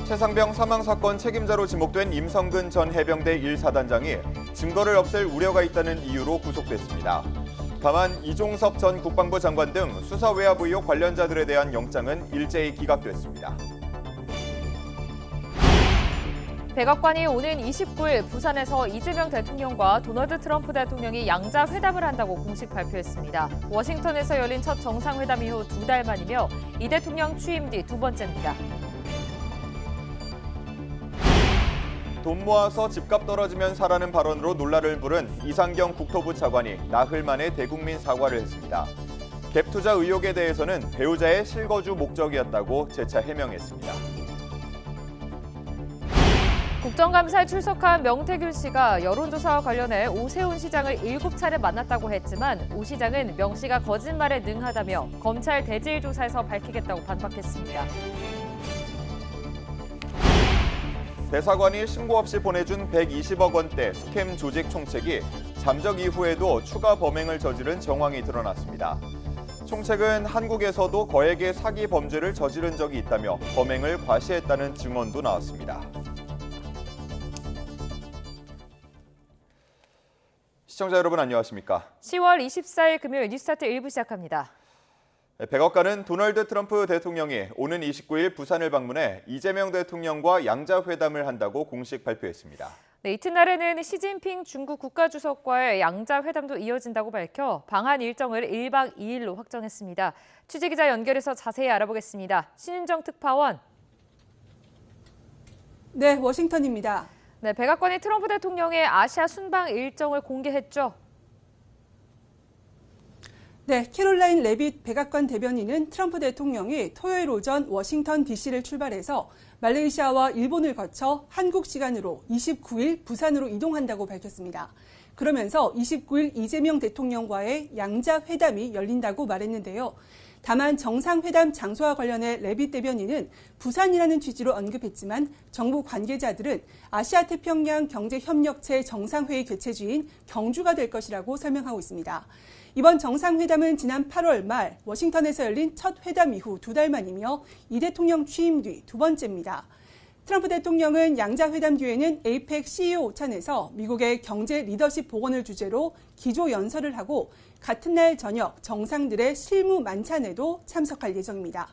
최상병 사망 사건 책임자로 지목된 임성근 전 해병대 1사단장이 증거를 없앨 우려가 있다는 이유로 구속됐습니다. 다만 이종섭 전 국방부 장관 등 수사 외압 의혹 관련자들에 대한 영장은 일제히 기각됐습니다. 백악관이 오는 29일 부산에서 이재명 대통령과 도널드 트럼프 대통령이 양자 회담을 한다고 공식 발표했습니다. 워싱턴에서 열린 첫 정상회담 이후 2달 만이며 이 대통령 취임 뒤 2번째입니다. 돈 모아서 집값 떨어지면 사라는 발언으로 논란을 부른 이상경 국토부 차관이 나흘 만에 대국민 사과를 했습니다. 갭 투자 의혹에 대해서는 배우자의 실거주 목적이었다고 재차 해명했습니다. 국정감사에 출석한 명태균 씨가 여론조사와 관련해 오세훈 시장을 7차례 만났다고 했지만 오 시장은 명 씨가 거짓말에 능하다며 검찰 대질 조사에서 밝히겠다고 반박했습니다. 대사관이 신고 없이 보내준 120억 원대 스캠 조직 총책이 잠적 이후에도 추가 범행을 저지른 정황이 드러났습니다. 총책은 한국에서도 거액의 사기 범죄를 저지른 적이 있다며 범행을 과시했다는 증언도 나왔습니다. 시청자 여러분 안녕하십니까? 10월 24일 금요일 뉴스타트 1부 시작합니다. 백악관은 도널드 트럼프 대통령이 오는 29일 부산을 방문해 이재명 대통령과 양자회담을 한다고 공식 발표했습니다. 네, 이튿날에는 시진핑 중국 국가주석과의 양자회담도 이어진다고 밝혀 방한 일정을 1박 2일로 확정했습니다. 취재기자 연결해서 자세히 알아보겠습니다. 신윤정 특파원. 네, 워싱턴입니다. 네, 백악관이 트럼프 대통령의 아시아 순방 일정을 공개했죠. 네, 캐롤라인 레빗 백악관 대변인은 트럼프 대통령이 토요일 오전 워싱턴 DC를 출발해서 말레이시아와 일본을 거쳐 한국 시간으로 29일 부산으로 이동한다고 밝혔습니다. 그러면서 29일 이재명 대통령과의 양자 회담이 열린다고 말했는데요. 다만 정상회담 장소와 관련해 레빗 대변인은 부산이라는 취지로 언급했지만 정부 관계자들은 아시아태평양 경제협력체 정상회의 개최지인 경주가 될 것이라고 설명하고 있습니다. 이번 정상회담은 지난 8월 말 워싱턴에서 열린 첫 회담 이후 2달 만이며 이 대통령 취임 뒤 2번째입니다. 트럼프 대통령은 양자회담 뒤에는 에이펙 CEO 오찬에서 미국의 경제 리더십 복원을 주제로 기조연설을 하고 같은 날 저녁 정상들의 실무 만찬에도 참석할 예정입니다.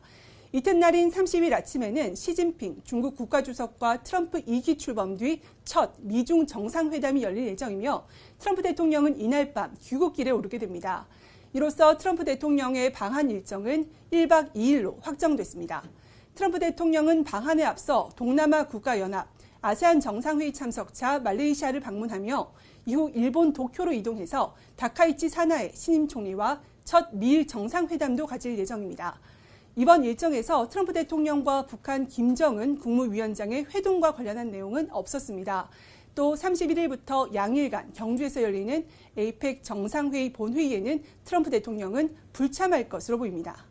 이튿날인 30일 아침에는 시진핑 중국 국가주석과 트럼프 2기 출범 뒤 첫 미중 정상회담이 열릴 예정이며 트럼프 대통령은 이날 밤 귀국길에 오르게 됩니다. 이로써 트럼프 대통령의 방한 일정은 1박 2일로 확정됐습니다. 트럼프 대통령은 방한에 앞서 동남아 국가연합, 아세안 정상회의 참석차 말레이시아를 방문하며 이후 일본 도쿄로 이동해서 다카이치 사나에 신임 총리와 첫 미일 정상회담도 가질 예정입니다. 이번 일정에서 트럼프 대통령과 북한 김정은 국무위원장의 회동과 관련한 내용은 없었습니다. 또 31일부터 양일간 경주에서 열리는 에이펙 정상회의 본회의에는 트럼프 대통령은 불참할 것으로 보입니다.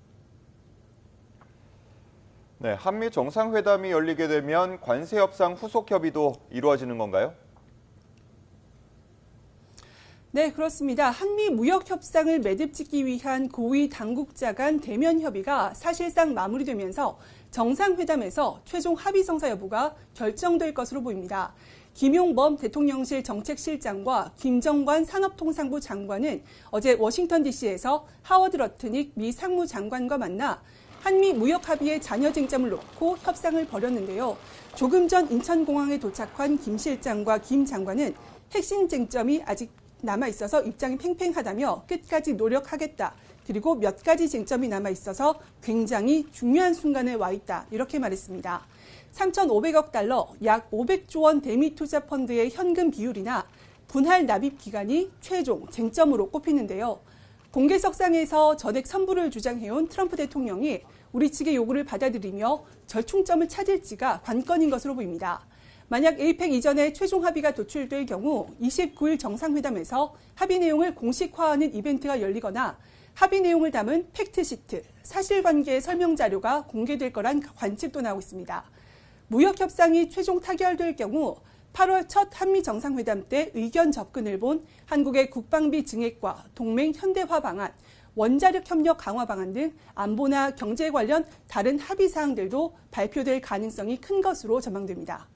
네, 한미 정상회담이 열리게 되면 관세 협상 후속 협의도 이루어지는 건가요? 네, 그렇습니다. 한미 무역 협상을 매듭짓기 위한 고위 당국자 간 대면 협의가 사실상 마무리되면서 정상회담에서 최종 합의 성사 여부가 결정될 것으로 보입니다. 김용범 대통령실 정책실장과 김정관 산업통상부 장관은 어제 워싱턴 DC에서 하워드 러트닉 미 상무장관과 만나 한미 무역 합의의 잔여 쟁점을 놓고 협상을 벌였는데요. 조금 전 인천공항에 도착한 김 실장과 김 장관은 핵심 쟁점이 아직 남아있어서 입장이 팽팽하다며 끝까지 노력하겠다. 그리고 몇 가지 쟁점이 남아있어서 굉장히 중요한 순간에 와 있다. 이렇게 말했습니다. 3,500억 달러, 약 500조 원 대미 투자 펀드의 현금 비율이나 분할 납입 기간이 최종 쟁점으로 꼽히는데요. 공개석상에서 전액 선불을 주장해온 트럼프 대통령이 우리 측의 요구를 받아들이며 절충점을 찾을지가 관건인 것으로 보입니다. 만약 에이펙 이전에 최종 합의가 도출될 경우 29일 정상회담에서 합의 내용을 공식화하는 이벤트가 열리거나 합의 내용을 담은 팩트시트, 사실관계 설명 자료가 공개될 거란 관측도 나오고 있습니다. 무역 협상이 최종 타결될 경우 8월 첫 한미 정상회담 때 의견 접근을 본 한국의 국방비 증액과 동맹 현대화 방안, 원자력 협력 강화 방안 등 안보나 경제 관련 다른 합의 사항들도 발표될 가능성이 큰 것으로 전망됩니다.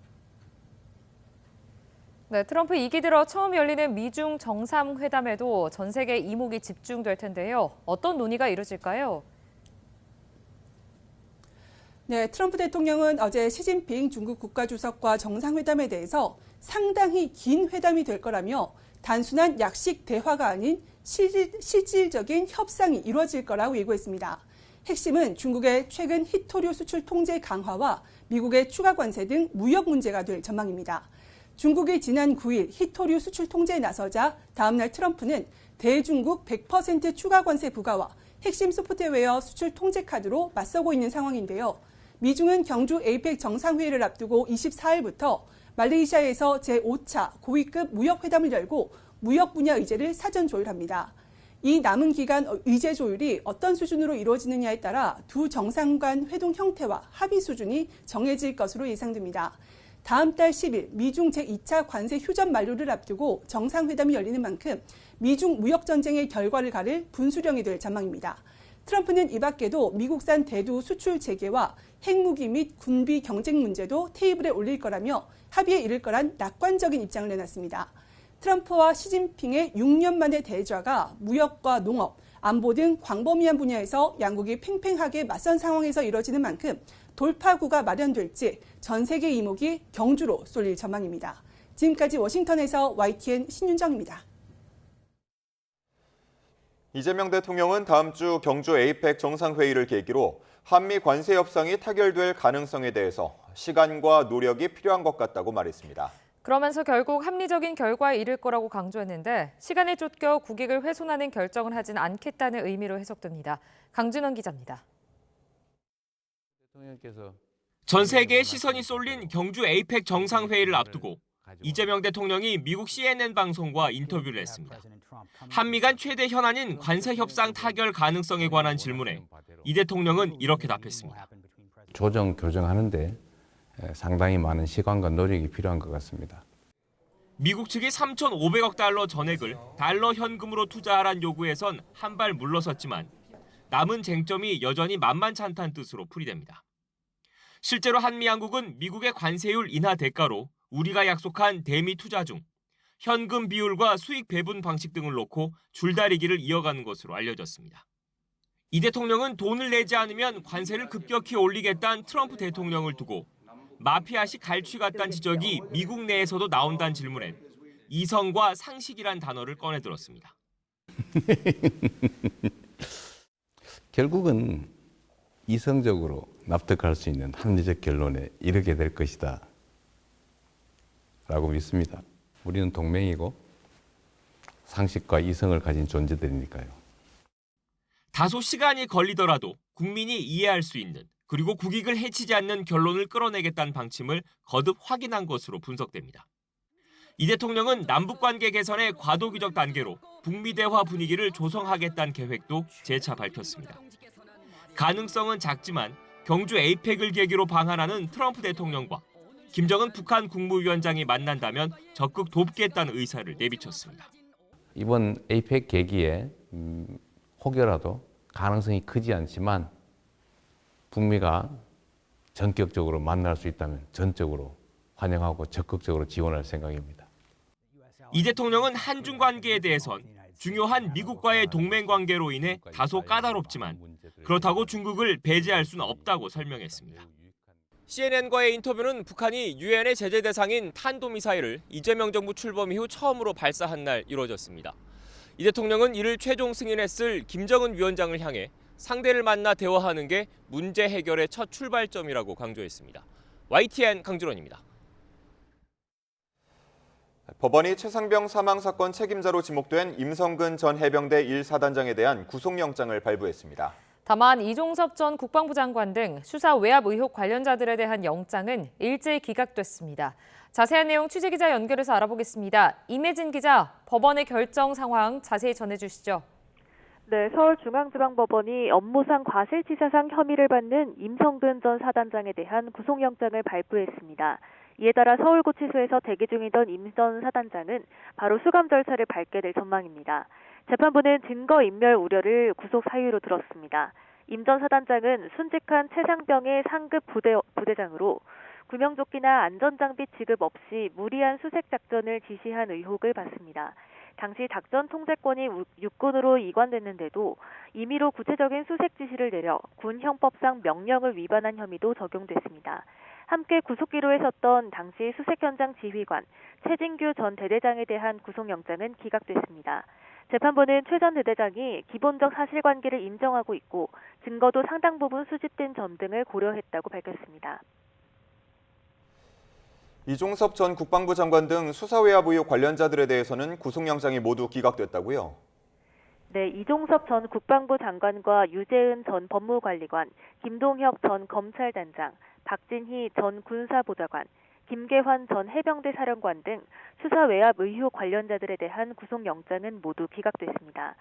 네, 트럼프 2기 들어 처음 열리는 미중 정상회담에도 전 세계 이목이 집중될 텐데요. 어떤 논의가 이루어질까요? 네, 트럼프 대통령은 어제 시진핑 중국 국가주석과 정상회담에 대해서 상당히 긴 회담이 될 거라며 단순한 약식 대화가 아닌 실질적인 협상이 이루어질 거라고 예고했습니다. 핵심은 중국의 최근 희토류 수출 통제 강화와 미국의 추가 관세 등 무역 문제가 될 전망입니다. 중국이 지난 9일 희토류 수출 통제에 나서자 다음날 트럼프는 대중국 100% 추가 관세 부과와 핵심 소프트웨어 수출 통제 카드로 맞서고 있는 상황인데요. 미중은 경주 에이펙 정상회의를 앞두고 24일부터 말레이시아에서 제5차 고위급 무역회담을 열고 무역 분야 의제를 사전 조율합니다. 이 남은 기간 의제 조율이 어떤 수준으로 이루어지느냐에 따라 두 정상 간 회동 형태와 합의 수준이 정해질 것으로 예상됩니다. 다음 달 10일 미중 제2차 관세 휴전 만료를 앞두고 정상회담이 열리는 만큼 미중 무역 전쟁의 결과를 가릴 분수령이 될 전망입니다. 트럼프는 이 밖에도 미국산 대두 수출 재개와 핵무기 및 군비 경쟁 문제도 테이블에 올릴 거라며 합의에 이를 거란 낙관적인 입장을 내놨습니다. 트럼프와 시진핑의 6년 만의 대좌가 무역과 농업, 안보 등 광범위한 분야에서 양국이 팽팽하게 맞선 상황에서 이뤄지는 만큼 돌파구가 마련될지 전 세계 이목이 경주로 쏠릴 전망입니다. 지금까지 워싱턴에서 YTN 신윤정입니다. 이재명 대통령은 다음 주 경주 에이펙 정상회의를 계기로 한미 관세 협상이 타결될 가능성에 대해서 시간과 노력이 필요한 것 같다고 말했습니다. 그러면서 결국 합리적인 결과에 이를 거라고 강조했는데 시간에 쫓겨 국익을 훼손하는 결정을 하진 않겠다는 의미로 해석됩니다. 강준원 기자입니다. 전 세계의 시선이 쏠린 경주 에이펙 정상회의를 앞두고 이재명 대통령이 미국 CNN 방송과 인터뷰를 했습니다. 한미 간 최대 현안인 관세 협상 타결 가능성에 관한 질문에 이 대통령은 이렇게 답했습니다. 조정, 교정하는데 상당히 많은 시간과 노력이 필요한 것 같습니다. 미국 측이 3,500억 달러 전액을 달러 현금으로 투자하란 요구에선 한 발 물러섰지만 남은 쟁점이 여전히 만만치 않다는 뜻으로 풀이됩니다. 실제로 한미 양국은 미국의 관세율 인하 대가로 우리가 약속한 대미 투자 중 현금 비율과 수익 배분 방식 등을 놓고 줄다리기를 이어가는 것으로 알려졌습니다. 이 대통령은 돈을 내지 않으면 관세를 급격히 올리겠다는 트럼프 대통령을 두고 마피아식 갈취 같다는 지적이 미국 내에서도 나온다는 질문엔 이성과 상식이란 단어를 꺼내들었습니다. 결국은 이성적으로 납득할 수 있는 합리적 결론에 이르게 될 것이다 라고 믿습니다. 우리는 동맹이고 상식과 이성을 가진 존재들이니까요. 다소 시간이 걸리더라도 국민이 이해할 수 있는 그리고 국익을 해치지 않는 결론을 끌어내겠다는 방침을 거듭 확인한 것으로 분석됩니다. 이 대통령은 남북관계 개선의 과도기적 단계로 북미 대화 분위기를 조성하겠다는 계획도 재차 밝혔습니다. 가능성은 작지만 경주 에이펙을 계기로 방한하는 트럼프 대통령과 김정은 북한 국무위원장이 만난다면 적극 돕겠다는 의사를 내비쳤습니다. 이번 에이펙 계기에 혹여라도 가능성이 크지 않지만 북미가 전격적으로 만날 수 있다면 전적으로 환영하고 적극적으로 지원할 생각입니다. 이 대통령은 한중 관계에 대해선 중요한 미국과의 동맹 관계로 인해 다소 까다롭지만 그렇다고 중국을 배제할 수는 없다고 설명했습니다. CNN과의 인터뷰는 북한이 유엔의 제재 대상인 탄도미사일을 이재명 정부 출범 이후 처음으로 발사한 날 이루어졌습니다. 이 대통령은 이를 최종 승인했을 김정은 위원장을 향해 상대를 만나 대화하는 게 문제 해결의 첫 출발점이라고 강조했습니다. YTN 강준원입니다. 법원이 최상병 사망 사건 책임자로 지목된 임성근 전 해병대 1사단장에 대한 구속영장을 발부했습니다. 다만 이종섭 전 국방부 장관 등 수사 외압 의혹 관련자들에 대한 영장은 일제히 기각됐습니다. 자세한 내용 취재기자 연결해서 알아보겠습니다. 임혜진 기자, 법원의 결정 상황 자세히 전해주시죠. 네, 서울중앙지방법원이 업무상 과실치사상 혐의를 받는 임성근 전 사단장에 대한 구속영장을 발부했습니다. 이에 따라 서울구치소에서 대기 중이던 임 전 사단장은 바로 수감 절차를 밟게 될 전망입니다. 재판부는 증거인멸 우려를 구속 사유로 들었습니다. 임 전 사단장은 순직한 최상병의 상급 부대장으로 구명조끼나 안전장비 지급 없이 무리한 수색 작전을 지시한 의혹을 받습니다. 당시 작전 통제권이 육군으로 이관됐는데도 임의로 구체적인 수색 지시를 내려 군 형법상 명령을 위반한 혐의도 적용됐습니다. 함께 구속기로에 섰던 당시 수색 현장 지휘관 최진규 전 대대장에 대한 구속영장은 기각됐습니다. 재판부는 최 전 대대장이 기본적 사실관계를 인정하고 있고 증거도 상당 부분 수집된 점 등을 고려했다고 밝혔습니다. 이종섭 전 국방부 장관 등 수사외압 의혹 관련자들에 대해서는 구속영장이 모두 기각됐다고요? 네, 이종섭 전 국방부 장관과 유재은 전 법무관리관, 김동혁 전 검찰단장, 박진희 전 군사보좌관, 김계환 전 해병대 사령관 등 수사외압 의혹 관련자들에 대한 구속영장은 모두 기각됐습니다.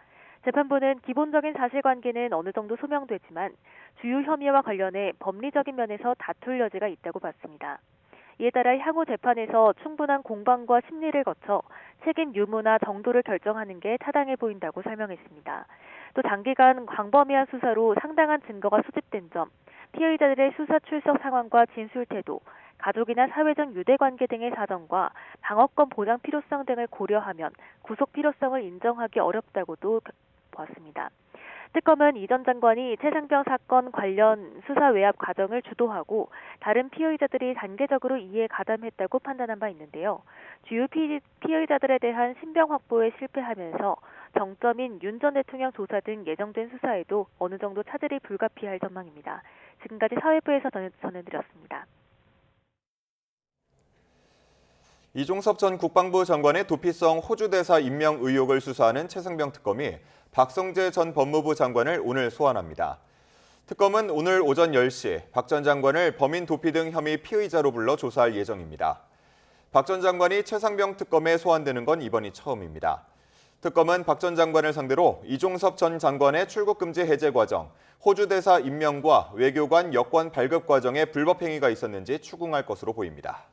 재판부는 기본적인 사실관계는 어느 정도 소명되지만 주요 혐의와 관련해 법리적인 면에서 다툴 여지가 있다고 봤습니다. 이에 따라 향후 재판에서 충분한 공방과 심리를 거쳐 책임 유무나 정도를 결정하는 게 타당해 보인다고 설명했습니다. 또 장기간 광범위한 수사로 상당한 증거가 수집된 점, 피해자들의 수사 출석 상황과 진술 태도, 가족이나 사회적 유대관계 등의 사정과 방어권 보장 필요성 등을 고려하면 구속 필요성을 인정하기 어렵다고도 보았습니다. 특검은 이 전 장관이 최상병 사건 관련 수사 외압 과정을 주도하고 다른 피해자들이 단계적으로 이에 가담했다고 판단한 바 있는데요. 주요 피해자들에 대한 신병 확보에 실패하면서 정점인 윤 전 대통령 조사 등 예정된 수사에도 어느 정도 차질이 불가피할 전망입니다. 지금까지 사회부에서 전해드렸습니다. 이종섭 전 국방부 장관의 도피성 호주 대사 임명 의혹을 수사하는 최승병 특검이 박성재 전 법무부 장관을 오늘 소환합니다. 특검은 오늘 오전 10시 박 전 장관을 범인 도피 등 혐의 피의자로 불러 조사할 예정입니다. 박 전 장관이 최상병 특검에 소환되는 건 이번이 처음입니다. 특검은 박 전 장관을 상대로 이종섭 전 장관의 출국금지 해제 과정, 호주 대사 임명과 외교관 여권 발급 과정에 불법 행위가 있었는지 추궁할 것으로 보입니다.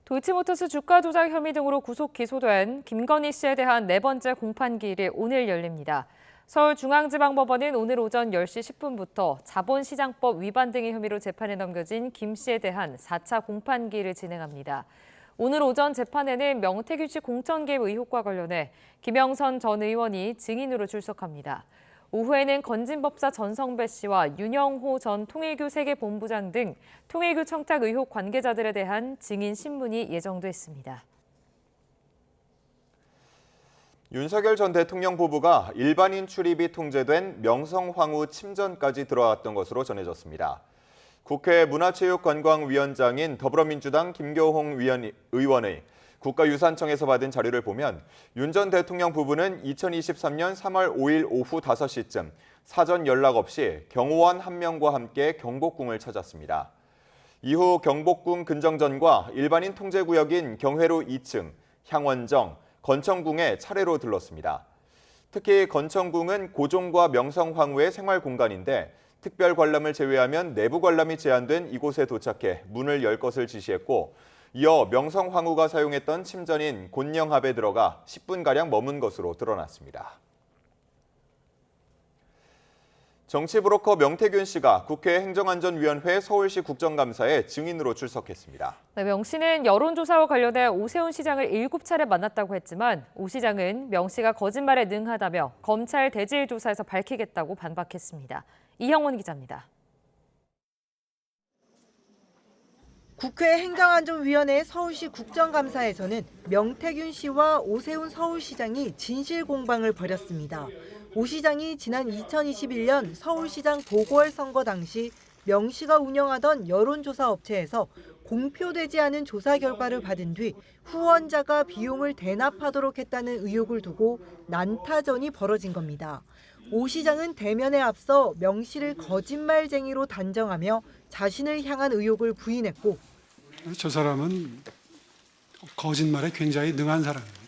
도이치모터스 주가 조작 혐의 등으로 구속 기소된 김건희 씨에 대한 네 번째 공판기일이 오늘 열립니다. 서울중앙지방법원은 오늘 오전 10시 10분부터 자본시장법 위반 등의 혐의로 재판에 넘겨진 김 씨에 대한 4차 공판기일을 진행합니다. 오늘 오전 재판에는 명태균 씨 공천 개입 의혹과 관련해 김영선 전 의원이 증인으로 출석합니다. 오후에는 건진법사 전성배 씨와 윤영호 전 통일교 세계본부장 등 통일교 청탁 의혹 관계자들에 대한 증인 신문이 예정돼 있습니다. 윤석열 전 대통령 부부가 일반인 출입이 통제된 명성황후 침전까지 들어왔던 것으로 전해졌습니다. 국회 문화체육관광위원장인 더불어민주당 김교홍 의원의 국가유산청에서 받은 자료를 보면 윤 전 대통령 부부는 2023년 3월 5일 오후 5시쯤 사전 연락 없이 경호원 1명과 함께 경복궁을 찾았습니다. 이후 경복궁 근정전과 일반인 통제구역인 경회로 2층, 향원정, 건청궁에 차례로 들렀습니다. 특히 건청궁은 고종과 명성황후의 생활 공간인데 특별 관람을 제외하면 내부 관람이 제한된 이곳에 도착해 문을 열 것을 지시했고 이어 명성황후가 사용했던 침전인 곤영합에 들어가 10분가량 머문 것으로 드러났습니다. 정치브로커 명태균 씨가 국회 행정안전위원회 서울시 국정감사에 증인으로 출석했습니다. 네, 명 씨는 여론조사와 관련해 오세훈 시장을 7차례 만났다고 했지만 오 시장은 명 씨가 거짓말에 능하다며 검찰 대질 조사에서 밝히겠다고 반박했습니다. 이형원 기자입니다. 국회 행정안전위원회 서울시 국정감사에서는 명태균 씨와 오세훈 서울시장이 진실 공방을 벌였습니다. 오 시장이 지난 2021년 서울시장 보궐선거 당시 명 씨가 운영하던 여론조사 업체에서 공표되지 않은 조사 결과를 받은 뒤 후원자가 비용을 대납하도록 했다는 의혹을 두고 난타전이 벌어진 겁니다. 오 시장은 대면에 앞서 명 씨를 거짓말쟁이로 단정하며 자신을 향한 의혹을 부인했고 저 사람은 거짓말에 굉장히 능한 사람입니다.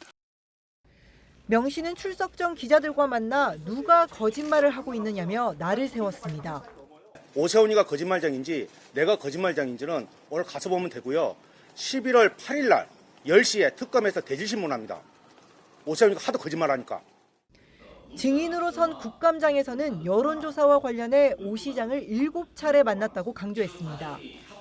명 씨는 출석 전 기자들과 만나 누가 거짓말을 하고 있느냐며 날을 세웠습니다. 오세훈이가 거짓말장인지 내가 거짓말장인지는 오늘 가서 보면 되고요. 11월 8일 날 10시에 특검에서 대질신문합니다. 오세훈이가 하도 거짓말하니까. 증인으로 선 국감장에서는 여론조사와 관련해 오 시장을 7차례 만났다고 강조했습니다.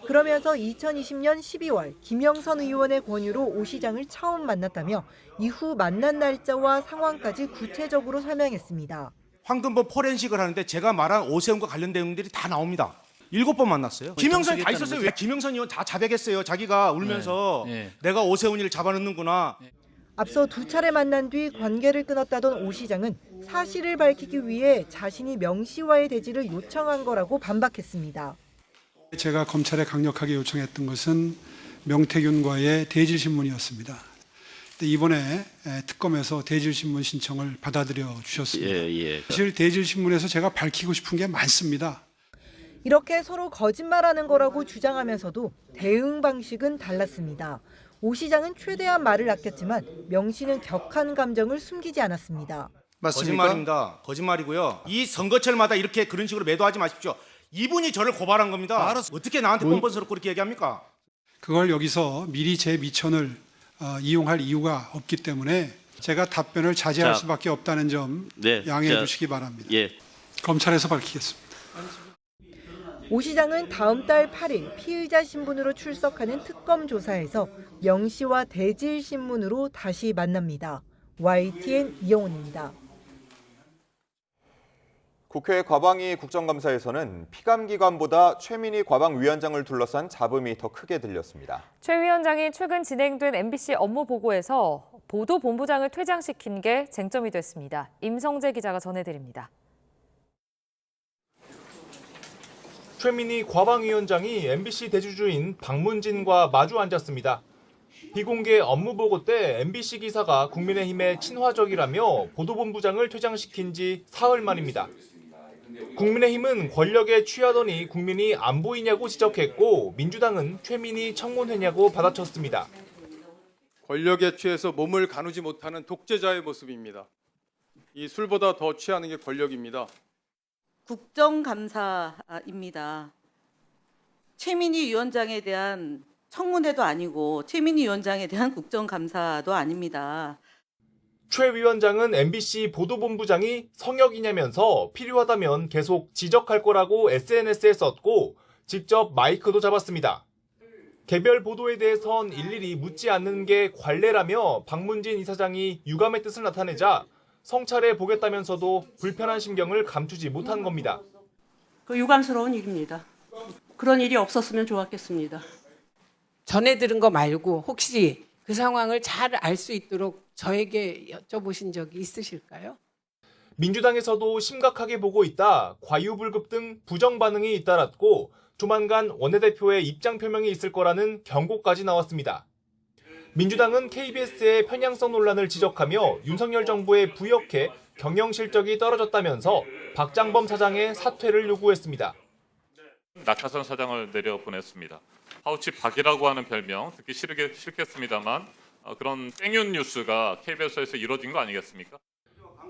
그러면서 2020년 12월 김영선 의원의 권유로 오 시장을 처음 만났다며 이후 만난 날짜와 상황까지 구체적으로 설명했습니다. 황금범 포렌식을 하는데 제가 말한 오세훈과 관련된 내용들이 다 나옵니다. 7번 만났어요. 김영선이 다 있었어요. 왜 김영선 의원 다 자백했어요. 자기가 울면서 내가 오세훈이를 잡아넣는구나. 앞서 2차례 만난 뒤 관계를 끊었다던 오 시장은 사실을 밝히기 위해 자신이 명 씨와의 대지를 요청한 거라고 반박했습니다. 제가 검찰에 강력하게 요청했던 것은 명태균과의 대질신문이었습니다. 근데 이번에 특검에서 대질신문 신청을 받아들여 주셨습니다. 사실 대질신문에서 제가 밝히고 싶은 게 많습니다. 이렇게 서로 거짓말하는 거라고 주장하면서도 대응 방식은 달랐습니다. 오 시장은 최대한 말을 아꼈지만 명 씨는 격한 감정을 숨기지 않았습니다. 맞습니까? 거짓말입니다. 거짓말이고요. 이 선거철마다 이렇게 그런 식으로 매도하지 마십시오. 이분이 저를 고발한 겁니다. 어떻게 나한테 뻔뻔스럽고 그렇게 얘기합니까? 그걸 여기서 미리 제 미천을 이용할 이유가 없기 때문에 제가 답변을 자제할 수밖에 없다는 점 양해해 주시기 바랍니다. 검찰에서 밝히겠습니다. 오 시장은 다음 달 8일 피의자 신분으로 출석하는 특검 조사에서 명 씨와 대질 신문으로 다시 만납니다. YTN 이영훈입니다. 국회 과방위 국정감사에서는 피감기관보다 최민희 과방위원장을 둘러싼 잡음이 더 크게 들렸습니다. 최 위원장이 최근 진행된 MBC 업무 보고에서 보도본부장을 퇴장시킨 게 쟁점이 됐습니다. 임성재 기자가 전해드립니다. 최민희 과방위원장이 MBC 대주주인 박문진과 마주 앉았습니다. 비공개 업무 보고 때 MBC 기사가 국민의힘에 친화적이라며 보도본부장을 퇴장시킨 지 사흘 만입니다. 국민의힘은 권력에 취하더니 국민이 안 보이냐고 지적했고 민주당은 최민희 청문회냐고 받아쳤습니다. 권력에 취해서 몸을 가누지 못하는 독재자의 모습입니다. 이 술보다 더 취하는 게 권력입니다. 국정감사입니다. 최민희 위원장에 대한 청문회도 아니고 최민희 위원장에 대한 국정감사도 아닙니다. 최 위원장은 MBC 보도본부장이 성역이냐면서 필요하다면 계속 지적할 거라고 SNS에 썼고 직접 마이크도 잡았습니다. 개별 보도에 대해선 일일이 묻지 않는 게 관례라며 박문진 이사장이 유감의 뜻을 나타내자 성찰해 보겠다면서도 불편한 심경을 감추지 못한 겁니다. 그 유감스러운 일입니다. 그런 일이 없었으면 좋았겠습니다. 전해 들은 거 말고 혹시 그 상황을 잘 알 수 있도록 저에게 여쭤보신 적이 있으실까요? 민주당에서도 심각하게 보고 있다, 과유불급 등 부정 반응이 잇따랐고 조만간 원내대표의 입장 표명이 있을 거라는 경고까지 나왔습니다. 민주당은 KBS의 편향성 논란을 지적하며 윤석열 정부에 부역해 경영 실적이 떨어졌다면서 박장범 사장의 사퇴를 요구했습니다. 낙하산 사장을 내려보냈습니다. 하우치 박이라고 하는 별명 듣기 싫겠습니다만 그런 땡윤 뉴스가 KBS에서 이루어진 거 아니겠습니까?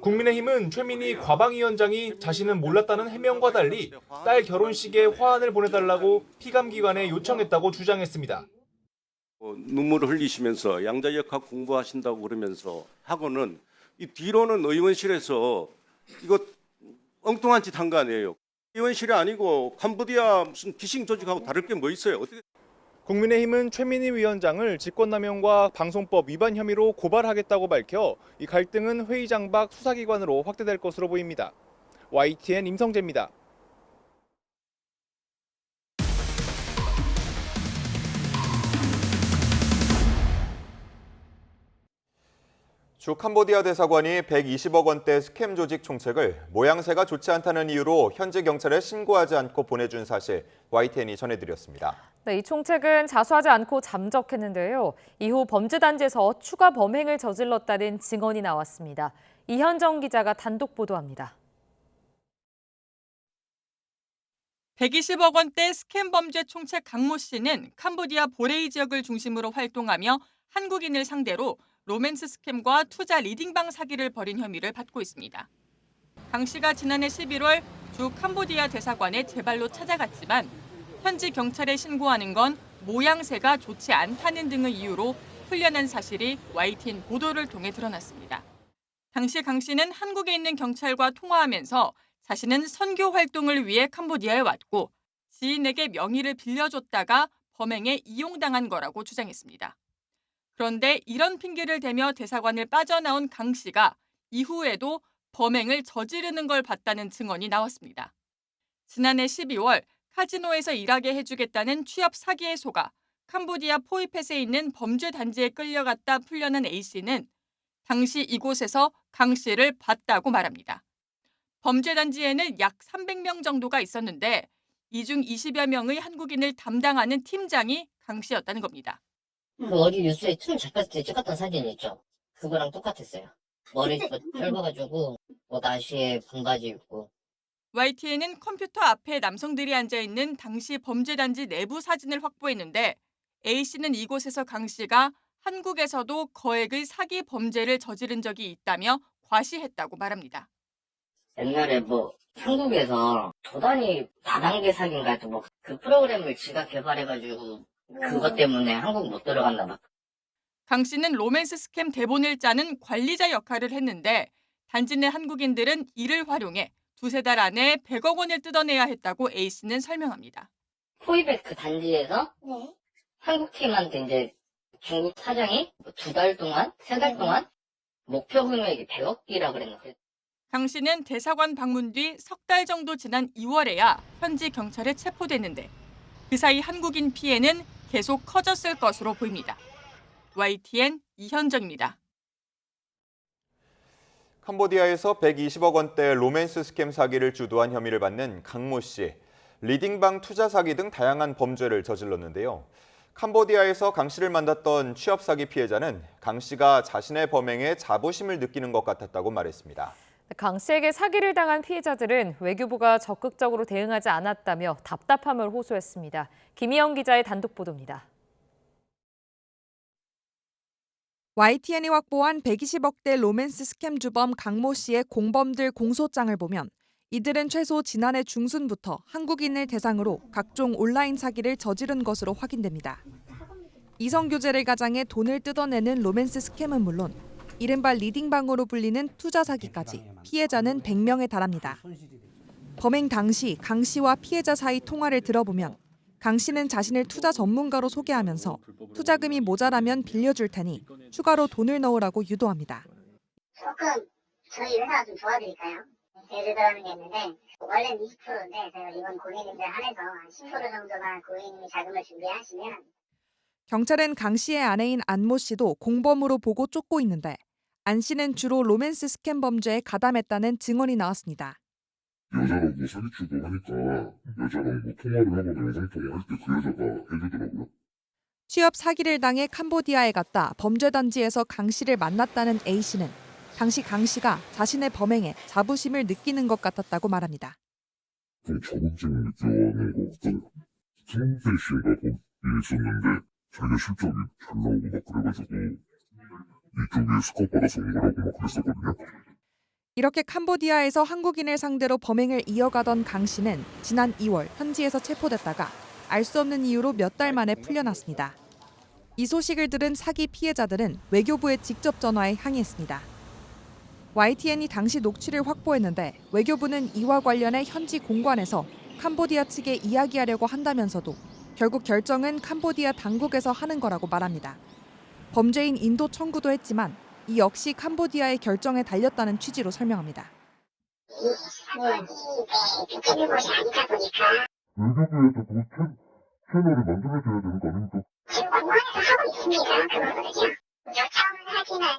국민의힘은 최민희 과방위원장이 자신은 몰랐다는 해명과 달리 딸 결혼식에 화환을 보내달라고 피감기관에 요청했다고 주장했습니다. 눈물을 흘리시면서 양자역학 공부하신다고 그러면서 하고는 이 뒤로는 의원실에서 이거 엉뚱한 짓 한 거 아니에요. 의원실이 아니고 캄보디아 무슨 피싱 조직하고 다를 게 뭐 있어요? 어떻게? 국민의힘은 최민희 위원장을 직권남용과 방송법 위반 혐의로 고발하겠다고 밝혀 이 갈등은 회의장 밖 수사기관으로 확대될 것으로 보입니다. YTN 임성재입니다. 주 캄보디아 대사관이 120억 원대 스캠 조직 총책을 모양새가 좋지 않다는 이유로 현지 경찰에 신고하지 않고 보내준 사실 YTN이 전해드렸습니다. 네, 이 총책은 자수하지 않고 잠적했는데요. 이후 범죄단지에서 추가 범행을 저질렀다는 증언이 나왔습니다. 이현정 기자가 단독 보도합니다. 120억 원대 스캠 범죄 총책 강모 씨는 캄보디아 보레이 지역을 중심으로 활동하며 한국인을 상대로 로맨스 스캠과 투자 리딩방 사기를 벌인 혐의를 받고 있습니다. 강 씨가 지난해 11월 주 캄보디아 대사관에 제발로 찾아갔지만 현지 경찰에 신고하는 건 모양새가 좋지 않다는 등의 이유로 풀려난 사실이 YTN 보도를 통해 드러났습니다. 당시 강 씨는 한국에 있는 경찰과 통화하면서 자신은 선교 활동을 위해 캄보디아에 왔고 지인에게 명의를 빌려줬다가 범행에 이용당한 거라고 주장했습니다. 그런데 이런 핑계를 대며 대사관을 빠져나온 강 씨가 이후에도 범행을 저지르는 걸 봤다는 증언이 나왔습니다. 지난해 12월 카지노에서 일하게 해주겠다는 취업 사기에 속아 캄보디아 포이펫에 있는 범죄 단지에 끌려갔다 풀려난 A씨는 당시 이곳에서 강 씨를 봤다고 말합니다. 범죄 단지에는 약 300명 정도가 있었는데 이 중 20여 명의 한국인을 담당하는 팀장이 강 씨였다는 겁니다. 어디 뉴스에 처음 잡혔을 때 찍었던 사진 있죠? 그거랑 똑같았어요. 머리 짧아가지고 나시에 반바지 입고. YTN은 컴퓨터 앞에 남성들이 앉아있는 당시 범죄 단지 내부 사진을 확보했는데 A씨는 이곳에서 강 씨가 한국에서도 거액의 사기 범죄를 저지른 적이 있다며 과시했다고 말합니다. 옛날에 한국에서 조단위 다단계 사기인가 하여튼 그 프로그램을 지가 개발해가지고 그것 때문에 한국 못 들어갔나 봐. 강 씨는 로맨스 스캠 대본을 짜는 관리자 역할을 했는데 단지 내 한국인들은 이를 활용해 두세 달 안에 100억 원을 뜯어내야 했다고 A씨는 설명합니다. 포이벳 그 단지에서 한국 팀한테 이제 중국 사장이 2달 동안, 3달 동안 목표 금액이 100억이라 그랬나 그랬. 강 씨는 대사관 방문 뒤 석 달 정도 지난 2월에야 현지 경찰에 체포됐는데 그 사이 한국인 피해는 계속 커졌을 것으로 보입니다. YTN 이현정입니다. 캄보디아에서 120억 원대 로맨스 스캠 사기를 주도한 혐의를 받는 강모 씨. 리딩방 투자 사기 등 다양한 범죄를 저질렀는데요. 캄보디아에서 강 씨를 만났던 취업 사기 피해자는 강 씨가 자신의 범행에 자부심을 느끼는 것 같았다고 말했습니다. 강 씨에게 사기를 당한 피해자들은 외교부가 적극적으로 대응하지 않았다며 답답함을 호소했습니다. 김희영 기자의 단독 보도입니다. YTN이 확보한 120억대 로맨스 스캠 주범 강모 씨의 공범들 공소장을 보면 이들은 최소 지난해 중순부터 한국인을 대상으로 각종 온라인 사기를 저지른 것으로 확인됩니다. 이성교제를 가장해 돈을 뜯어내는 로맨스 스캠은 물론 이른바 리딩방으로 불리는 투자 사기까지 피해자는 100명에 달합니다. 범행 당시 강 씨와 피해자 사이 통화를 들어보면 강 씨는 자신을 투자 전문가로 소개하면서 투자금이 모자라면 빌려줄 테니 추가로 돈을 넣으라고 유도합니다. 조금 저희 회사가 좀 도와드릴까요? 예를 들어가는 게 있는데 원래는 20%인데 저희가 이번 고객님들 한해서 10% 정도만 고객님이 자금을 준비하시면. 경찰은 강 씨의 아내인 안모 씨도 공범으로 보고 쫓고 있는데 안 씨는 주로 로맨스 스캠 범죄에 가담했다는 증언이 나왔습니다. 여자라고 사기치고 하니까 여자랑 통화를 하거나 영상통화할 때 그 여자가 해주더라고요. 취업 사기를 당해 캄보디아에 갔다 범죄 단지에서 강 씨를 만났다는 A 씨는 당시 강 씨가 자신의 범행에 자부심을 느끼는 것 같았다고 말합니다. 좀 자긍심을 느껴하는 것 같아요. 스노우페이싱가 거기 있었는데 자기가 실적이 잘 나오고 막 그래가지고 이쪽에 스카웃 받아서 온 거라고 막 그랬었거든요. 이렇게 캄보디아에서 한국인을 상대로 범행을 이어가던 강 씨는 지난 2월 현지에서 체포됐다가 알 수 없는 이유로 몇 달 만에 풀려났습니다. 이 소식을 들은 사기 피해자들은 외교부에 직접 전화해 항의했습니다. YTN이 당시 녹취를 확보했는데 외교부는 이와 관련해 현지 공관에서 캄보디아 측에 이야기하려고 한다면서도 결국 결정은 캄보디아 당국에서 하는 거라고 말합니다. 범죄인 인도 청구도 했지만 이 역시 캄보디아의 결정에 달렸다는 취지로 설명합니다. 외교부에도 그 채널을 만들어줘야 되는 거 아닙니까? 지금 공무원에서 하고 있습니다. 그거거든요. 요청은 하지만은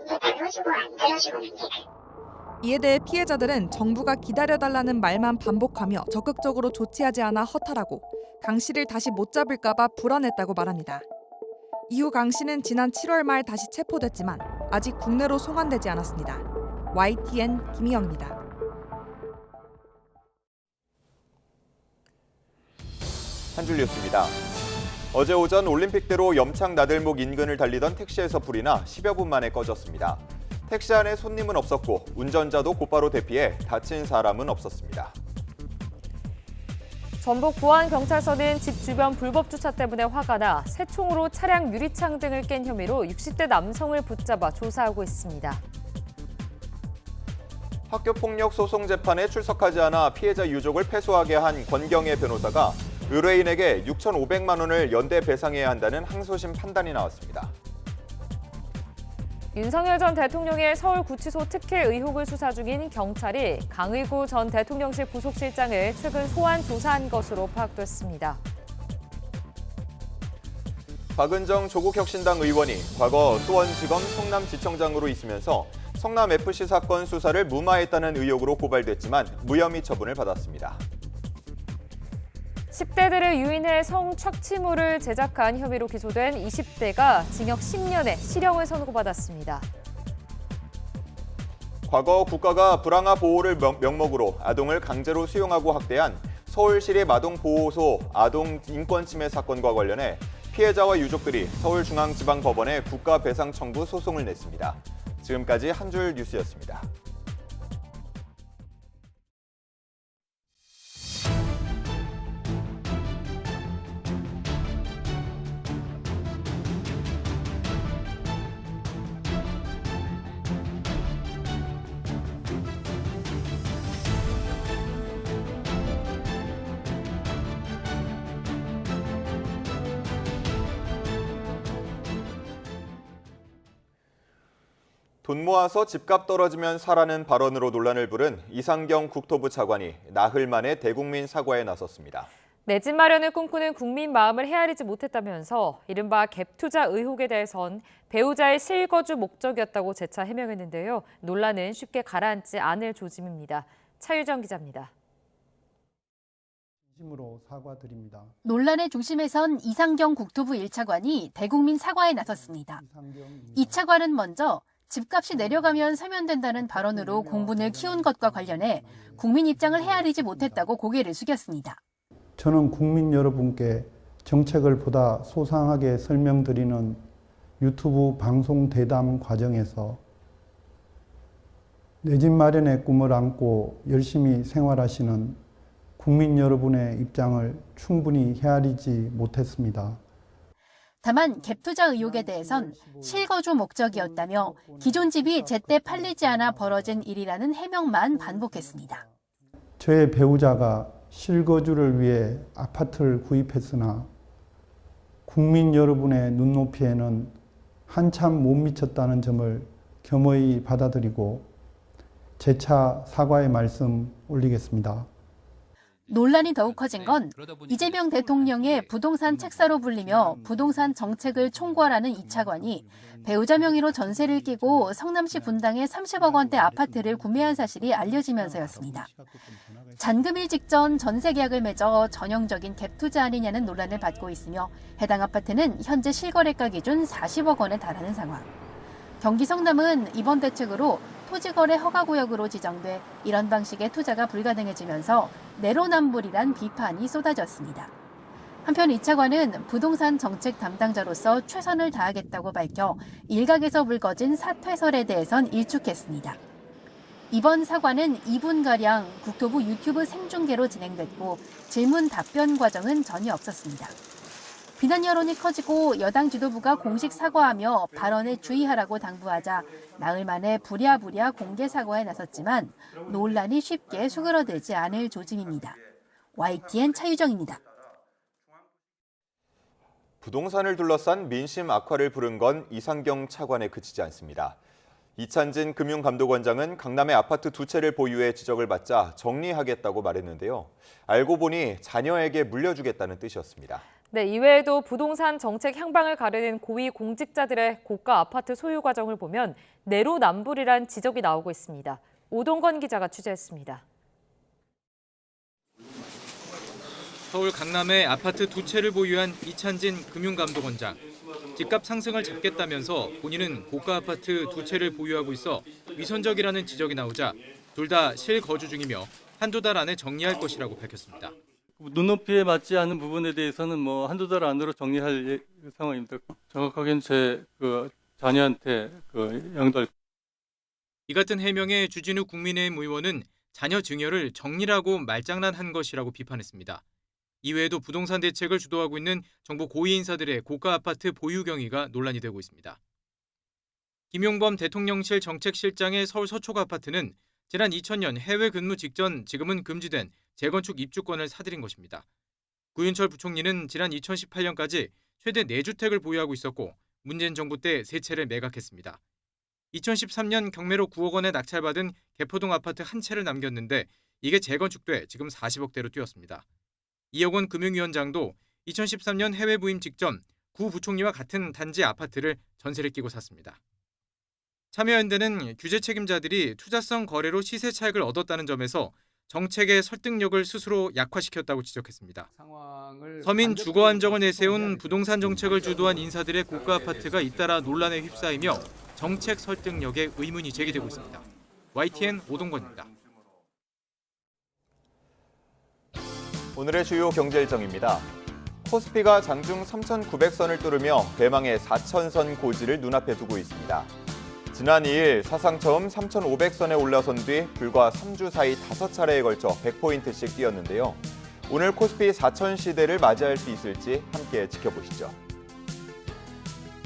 이게 들어주고 안 들어주고 문제가. 이에 대해 피해자들은 정부가 기다려달라는 말만 반복하며 적극적으로 조치하지 않아 허탈하고 강 씨를 다시 못 잡을까 봐 불안했다고 말합니다. 이후 강 씨는 지난 7월 말 다시 체포됐지만 아직 국내로 송환되지 않았습니다. YTN 김희영입니다. 한 줄 뉴스입니다. 어제 오전 올림픽대로 염창 나들목 인근을 달리던 택시에서 불이 나 10여 분 만에 꺼졌습니다. 택시 안에 손님은 없었고 운전자도 곧바로 대피해 다친 사람은 없었습니다. 전북 부안경찰서는 집 주변 불법 주차 때문에 화가 나 새총으로 차량 유리창 등을 깬 혐의로 60대 남성을 붙잡아 조사하고 있습니다. 학교폭력 소송 재판에 출석하지 않아 피해자 유족을 패소하게 한 권경의 변호사가 의뢰인에게 6,500만 원을 연대 배상해야 한다는 항소심 판단이 나왔습니다. 윤석열 전 대통령의 서울구치소 특혜 의혹을 수사 중인 경찰이 강의구 전 대통령실 부속실장을 최근 소환 조사한 것으로 파악됐습니다. 박은정 조국혁신당 의원이 과거 수원지검 성남지청장으로 있으면서 성남FC 사건 수사를 무마했다는 의혹으로 고발됐지만 무혐의 처분을 받았습니다. 10대들을 유인해 성착취물을 제작한 혐의로 기소된 20대가 징역 10년의 실형을 선고받았습니다. 과거 국가가 불황아 보호를 명목으로 아동을 강제로 수용하고 학대한 서울시립 아동보호소 아동인권침해 사건과 관련해 피해자와 유족들이 서울중앙지방법원에 국가배상 청구 소송을 냈습니다. 지금까지 한 줄 뉴스였습니다. 돈 모아서 집값 떨어지면 사라는 발언으로 논란을 부른 이상경 국토부 차관이 나흘 만에 대국민 사과에 나섰습니다. 내 집 마련을 꿈꾸는 국민 마음을 헤아리지 못했다면서 이른바 갭투자 의혹에 대해선 배우자의 실거주 목적이었다고 재차 해명했는데요. 논란은 쉽게 가라앉지 않을 조짐입니다. 차유정 기자입니다. 진심으로 사과드립니다. 논란의 중심에 선 이상경 국토부 1차관이 대국민 사과에 나섰습니다. 이 차관은 먼저 집값이 내려가면 사면 된다는 발언으로 공분을 키운 것과 관련해 국민 입장을 헤아리지 못했다고 고개를 숙였습니다. 저는 국민 여러분께 정책을 보다 소상하게 설명드리는 유튜브 방송 대담 과정에서 내 집 마련의 꿈을 안고 열심히 생활하시는 국민 여러분의 입장을 충분히 헤아리지 못했습니다. 다만 갭투자 의혹에 대해선 실거주 목적이었다며 기존 집이 제때 팔리지 않아 벌어진 일이라는 해명만 반복했습니다. 저의 배우자가 실거주를 위해 아파트를 구입했으나 국민 여러분의 눈높이에는 한참 못 미쳤다는 점을 겸허히 받아들이고 재차 사과의 말씀 올리겠습니다. 논란이 더욱 커진 건 이재명 대통령의 부동산 책사로 불리며 부동산 정책을 총괄하는 이 차관이 배우자 명의로 전세를 끼고 성남시 분당에 30억 원대 아파트를 구매한 사실이 알려지면서였습니다. 잔금일 직전 전세 계약을 맺어 전형적인 갭투자 아니냐는 논란을 받고 있으며 해당 아파트는 현재 실거래가 기준 40억 원에 달하는 상황. 경기 성남은 이번 대책으로 토지거래 허가구역으로 지정돼 이런 방식의 투자가 불가능해지면서 내로남불이란 비판이 쏟아졌습니다. 한편 이 차관은 부동산 정책 담당자로서 최선을 다하겠다고 밝혀 일각에서 불거진 사퇴설에 대해선 일축했습니다. 이번 사과는 2분가량 국토부 유튜브 생중계로 진행됐고 질문 답변 과정은 전혀 없었습니다. 비난 여론이 커지고 여당 지도부가 공식 사과하며 발언에 주의하라고 당부하자 나흘 만에 부랴부랴 공개 사과에 나섰지만 논란이 쉽게 수그러들지 않을 조짐입니다. YTN 차유정입니다. 부동산을 둘러싼 민심 악화를 부른 건 이상경 차관에 그치지 않습니다. 이찬진 금융감독원장은 강남의 아파트 2채를 보유해 지적을 받자 정리하겠다고 말했는데요. 알고 보니 자녀에게 물려주겠다는 뜻이었습니다. 네, 이외에도 부동산 정책 향방을 가르는 고위 공직자들의 고가 아파트 소유 과정을 보면 내로남불이란 지적이 나오고 있습니다. 오동건 기자가 취재했습니다. 서울 강남에 아파트 2채를 보유한 이찬진 금융감독원장. 집값 상승을 잡겠다면서 본인은 고가 아파트 2채를 보유하고 있어 위선적이라는 지적이 나오자 둘 다 실거주 중이며 한두 달 안에 정리할 것이라고 밝혔습니다. 눈높이에 맞지 않는 부분에 대해서는 한두 달 안으로 정리할 상황입니다. 정확하게는 제 자녀한테 양도할. 이 같은 해명에 주진우 국민의힘 의원은 자녀 증여를 정리라고 말장난한 것이라고 비판했습니다. 이외에도 부동산 대책을 주도하고 있는 정부 고위 인사들의 고가 아파트 보유 경위가 논란이 되고 있습니다. 김용범 대통령실 정책실장의 서울 서초구 아파트는 지난 2000년 해외 근무 직전 지금은 금지된 재건축 입주권을 사들인 것입니다. 구윤철 부총리는 지난 2018년까지 최대 4주택을 보유하고 있었고 문재인 정부 때 3채를 매각했습니다. 2013년 경매로 9억 원에 낙찰받은 개포동 아파트 한 채를 남겼는데 이게 재건축돼 지금 40억대로 뛰었습니다. 이혁원 금융위원장도 2013년 해외 부임 직전 구 부총리와 같은 단지 아파트를 전세를 끼고 샀습니다. 참여연대는 규제 책임자들이 투자성 거래로 시세 차익을 얻었다는 점에서 정책의 설득력을 스스로 약화시켰다고 지적했습니다. 서민 주거 안정을 내세운 부동산 정책을 주도한 인사들의 고가 아파트가 잇따라 논란에 휩싸이며 정책 설득력에 의문이 제기되고 있습니다. YTN 오동건입니다. 오늘의 주요 경제 일정입니다. 코스피가 장중 3,900선을 뚫으며 대망의 4,000선 고지를 눈앞에 두고 있습니다. 지난 2일 사상 처음 3,500선에 올라선 뒤 불과 3주 사이 5차례에 걸쳐 100포인트씩 뛰었는데요. 오늘 코스피 4,000 시대를 맞이할 수 있을지 함께 지켜보시죠.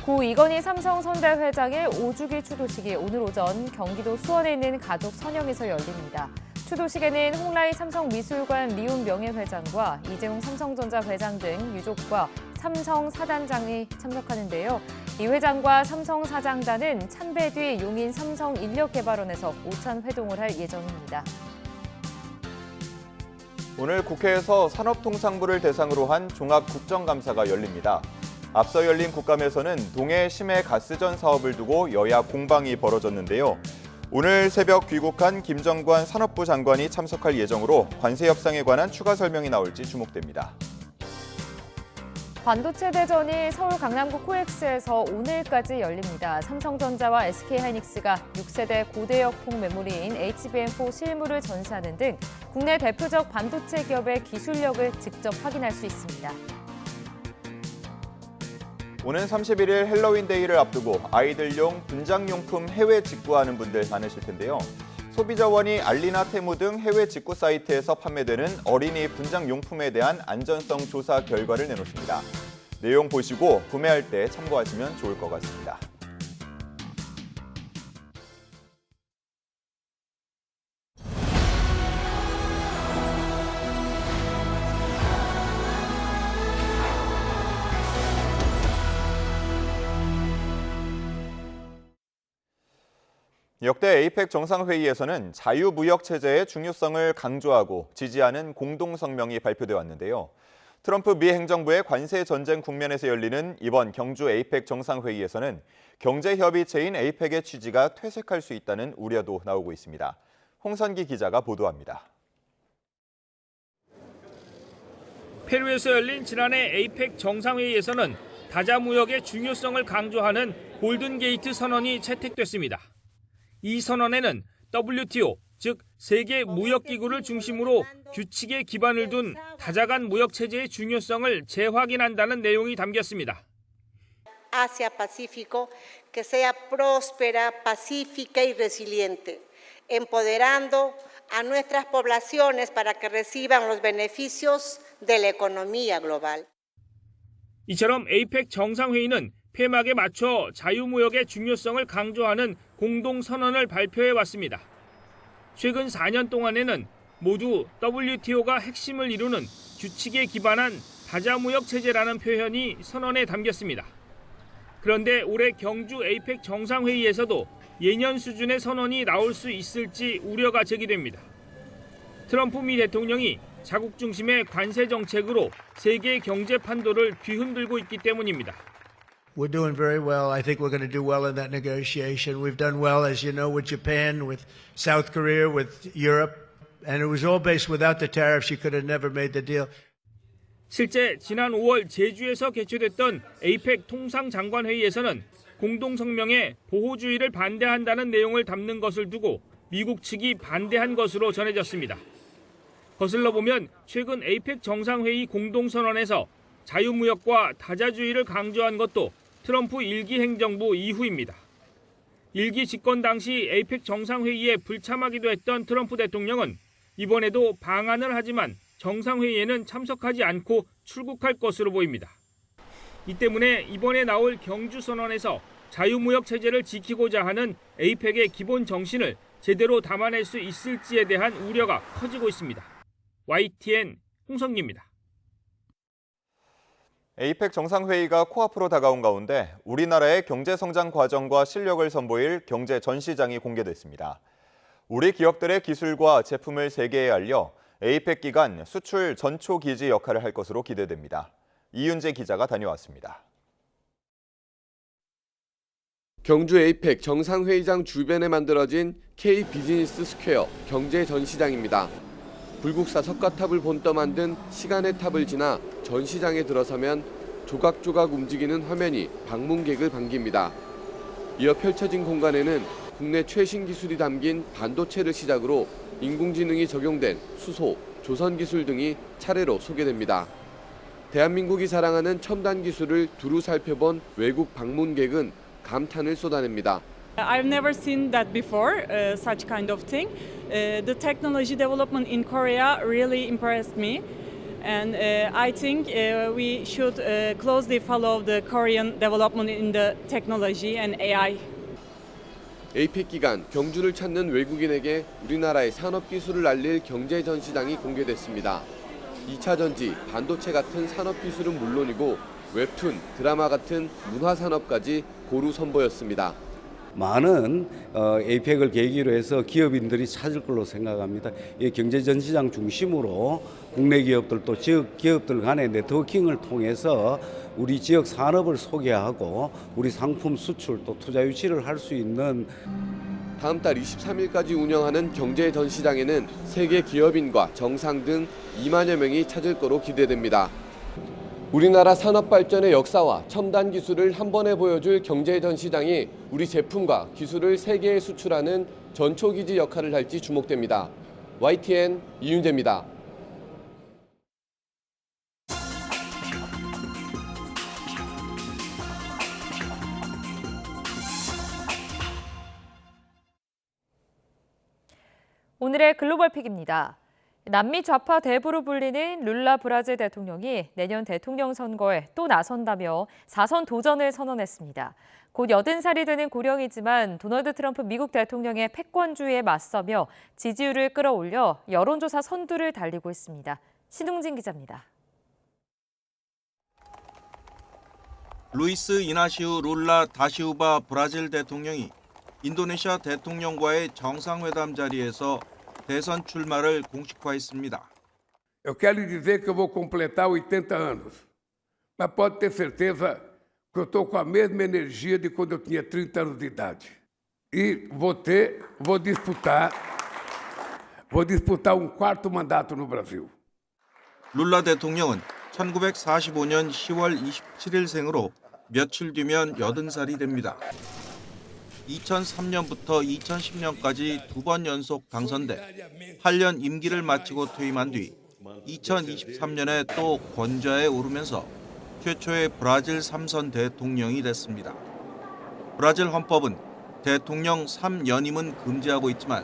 고 이건희 삼성선대 회장의 5주기 추도식이 오늘 오전 경기도 수원에 있는 가족 선영에서 열립니다. 추도식에는 홍라이 삼성미술관 리움 명예회장과 이재용 삼성전자 회장 등 유족과 삼성 사단장이 참석하는데요. 이 회장과 삼성 사장단은 참배 뒤 용인 삼성인력개발원에서 오찬 회동을 할 예정입니다. 오늘 국회에서 산업통상부를 대상으로 한 종합국정감사가 열립니다. 앞서 열린 국감에서는 동해 심해 가스전 사업을 두고 여야 공방이 벌어졌는데요. 오늘 새벽 귀국한 김정관 산업부 장관이 참석할 예정으로 관세 협상에 관한 추가 설명이 나올지 주목됩니다. 반도체 대전이 서울 강남구 코엑스에서 오늘까지 열립니다. 삼성전자와 SK하이닉스가 6세대 고대역 폭메모리인 HBM4 실물을 전시하는 등 국내 대표적 반도체 기업의 기술력을 직접 확인할 수 있습니다. 오는 31일 헬로윈데이를 앞두고 아이들용 분장용품 해외 직구하는 분들 많으실 텐데요. 소비자원이 알리나 테무 등 해외 직구 사이트에서 판매되는 어린이 분장용품에 대한 안전성 조사 결과를 내놓습니다. 내용 보시고 구매할 때 참고하시면 좋을 것 같습니다. 역대 에이펙 정상회의에서는 자유무역 체제의 중요성을 강조하고 지지하는 공동성명이 발표돼 왔는데요. 트럼프 미 행정부의 관세 전쟁 국면에서 열리는 이번 경주 에이펙 정상회의에서는 경제협의체인 에이펙의 취지가 퇴색할 수 있다는 우려도 나오고 있습니다. 홍선기 기자가 보도합니다. 페루에서 열린 지난해 에이펙 정상회의에서는 다자무역의 중요성을 강조하는 골든게이트 선언이 채택됐습니다. 이 선언에는 WTO, 즉 세계무역기구를 중심으로 규칙에 기반을 둔 다자간 무역체제의 중요성을 재확인한다는 내용이 담겼습니다. Asia-Pacífico que sea próspera, pacífica y resiliente, empoderando a nuestras poblaciones para que reciban los beneficios de la economía global. 이처럼 에이펙 정상회의는 폐막에 맞춰 자유무역의 중요성을 강조하는 공동선언을 발표해 왔습니다. 최근 4년 동안에는 모두 WTO가 핵심을 이루는 규칙에 기반한 다자무역 체제라는 표현이 선언에 담겼습니다. 그런데 올해 경주 에이펙 정상회의에서도 예년 수준의 선언이 나올 수 있을지 우려가 제기됩니다. 트럼프 미 대통령이 자국 중심의 관세 정책으로 세계 경제 판도를 뒤흔들고 있기 때문입니다. We're doing very well. I think we're going to do well in that negotiation. We've done well, as you know, with Japan, with South Korea, with Europe. And it was all based without the tariffs. You could have never made the deal. 실제 지난 5월 제주에서 개최됐던 에이펙 통상장관회의에서는 공동성명에 보호주의를 반대한다는 내용을 담는 것을 두고 미국 측이 반대한 것으로 전해졌습니다. 거슬러 보면 최근 에이펙 정상회의 공동선언에서 자유무역과 다자주의를 강조한 것도 트럼프 1기 행정부 이후입니다. 1기 집권 당시 에이펙 정상회의에 불참하기도 했던 트럼프 대통령은 이번에도 방한을 하지만 정상회의에는 참석하지 않고 출국할 것으로 보입니다. 이 때문에 이번에 나올 경주선언에서 자유무역 체제를 지키고자 하는 에이펙의 기본 정신을 제대로 담아낼 수 있을지에 대한 우려가 커지고 있습니다. YTN 홍성기입니다. 에이펙 정상회의가 코앞으로 다가온 가운데 우리나라의 경제성장 과정과 실력을 선보일 경제 전시장이 공개됐습니다. 우리 기업들의 기술과 제품을 세계에 알려 에이펙 기간 수출 전초 기지 역할을 할 것으로 기대됩니다. 이윤재 기자가 다녀왔습니다. 경주 에이펙 정상회의장 주변에 만들어진 K 비즈니스 스퀘어 경제 전시장입니다. 불국사 석가탑을 본떠 만든 시간의 탑을 지나 전시장에 들어서면 조각조각 움직이는 화면이 방문객을 반깁니다. 이어 펼쳐진 공간에는 국내 최신 기술이 담긴 반도체를 시작으로 인공지능이 적용된 수소, 조선 기술 등이 차례로 소개됩니다. 대한민국이 자랑하는 첨단 기술을 두루 살펴본 외국 방문객은 감탄을 쏟아냅니다. I've never seen that before, such kind of thing. The technology development in Korea really impressed me. And I think we should closely follow the Korean development in the technology and AI. 에이펙 기간 경주를 찾는 외국인에게 우리나라의 산업 기술을 알릴 경제 전시장이 공개됐습니다. 2차 전지, 반도체 같은 산업 기술은 물론이고 웹툰, 드라마 같은 문화 산업까지 고루 선보였습니다. 많은 에이펙을 계기로 해서 기업인들이 찾을 걸로 생각합니다. 이 경제전시장 중심으로 국내 기업들 또 지역 기업들 간의 네트워킹을 통해서 우리 지역 산업을 소개하고 우리 상품 수출 또 투자 유치를 할 수 있는 다음 달 23일까지 운영하는 경제전시장에는 세계 기업인과 정상 등 2만여 명이 찾을 거로 기대됩니다. 우리나라 산업 발전의 역사와 첨단 기술을 한 번에 보여줄 경제전시장이 우리 제품과 기술을 세계에 수출하는 전초기지 역할을 할지 주목됩니다. YTN 이윤재입니다. 오늘의 글로벌 픽입니다. 남미 좌파 대부로 불리는 룰라 브라질 대통령이 내년 대통령 선거에 또 나선다며 4선 도전을 선언했습니다. 곧 80살이 되는 고령이지만 도널드 트럼프 미국 대통령의 패권주의에 맞서며 지지율을 끌어올려 여론조사 선두를 달리고 있습니다. 신웅진 기자입니다. 루이스 이나시우 룰라 다시우바 브라질 대통령이 인도네시아 대통령과의 정상회담 자리에서 대선 출마를 공식화했습니다. Eu quero dizer que eu vou completar 80 anos, mas pode ter certeza que eu estou com a mesma energia de quando eu tinha 30 anos de idade. E vou disputar quarto mandato no Brasil. 룰라 대통령은 1945년 10월 27일생으로 며칠 뒤면 80살이 됩니다. 2003년부터 2010년까지 2번 연속 당선돼 8년 임기를 마치고 퇴임한 뒤 2023년에 또 권좌에 오르면서 최초의 브라질 3선 대통령이 됐습니다. 브라질 헌법은 대통령 3연임은 금지하고 있지만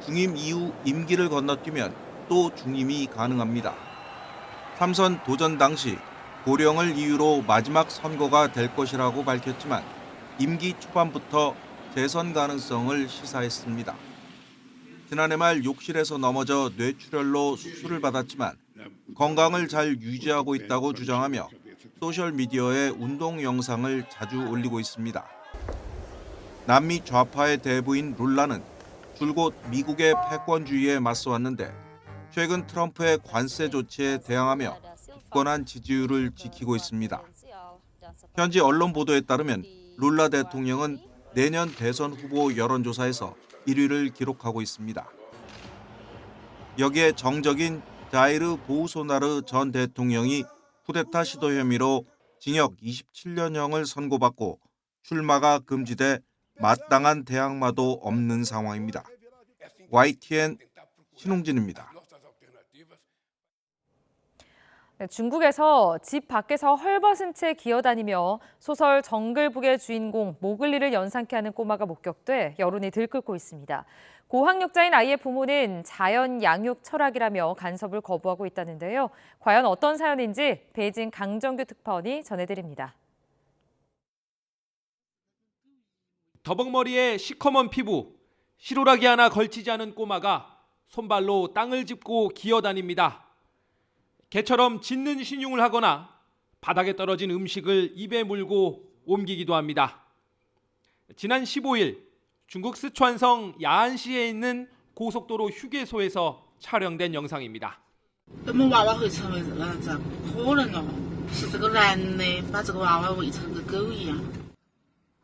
중임 이후 임기를 건너뛰면 또 중임이 가능합니다. 3선 도전 당시 고령을 이유로 마지막 선거가 될 것이라고 밝혔지만 임기 초반부터 재선 가능성을 시사했습니다. 지난해 말 욕실에서 넘어져 뇌출혈로 수술을 받았지만 건강을 잘 유지하고 있다고 주장하며 소셜미디어에 운동 영상을 자주 올리고 있습니다. 남미 좌파의 대부인 룰라는 줄곧 미국의 패권주의에 맞서왔는데 최근 트럼프의 관세 조치에 대항하며 굳건한 지지율을 지키고 있습니다. 현지 언론 보도에 따르면 룰라 대통령은 내년 대선 후보 여론조사에서 1위를 기록하고 있습니다. 여기에 정적인 자이르 보우소나르 전 대통령이 쿠데타 시도 혐의로 징역 27년형을 선고받고 출마가 금지돼 마땅한 대항마도 없는 상황입니다. YTN 신홍진입니다. 중국에서 집 밖에서 헐벗은 채 기어다니며 소설 정글북의 주인공 모글리를 연상케 하는 꼬마가 목격돼 여론이 들끓고 있습니다. 고학력자인 아이의 부모는 자연 양육 철학이라며 간섭을 거부하고 있다는데요. 과연 어떤 사연인지 베이징 강정규 특파원이 전해드립니다. 더벅머리에 시커먼 피부, 실오라기 하나 걸치지 않은 꼬마가 손발로 땅을 짚고 기어다닙니다. 개처럼 짖는 신용을 하거나 바닥에 떨어진 음식을 입에 물고 옮기기도 합니다. 지난 15일 중국 스촨성 야안시에 있는 고속도로 휴게소에서 촬영된 영상입니다.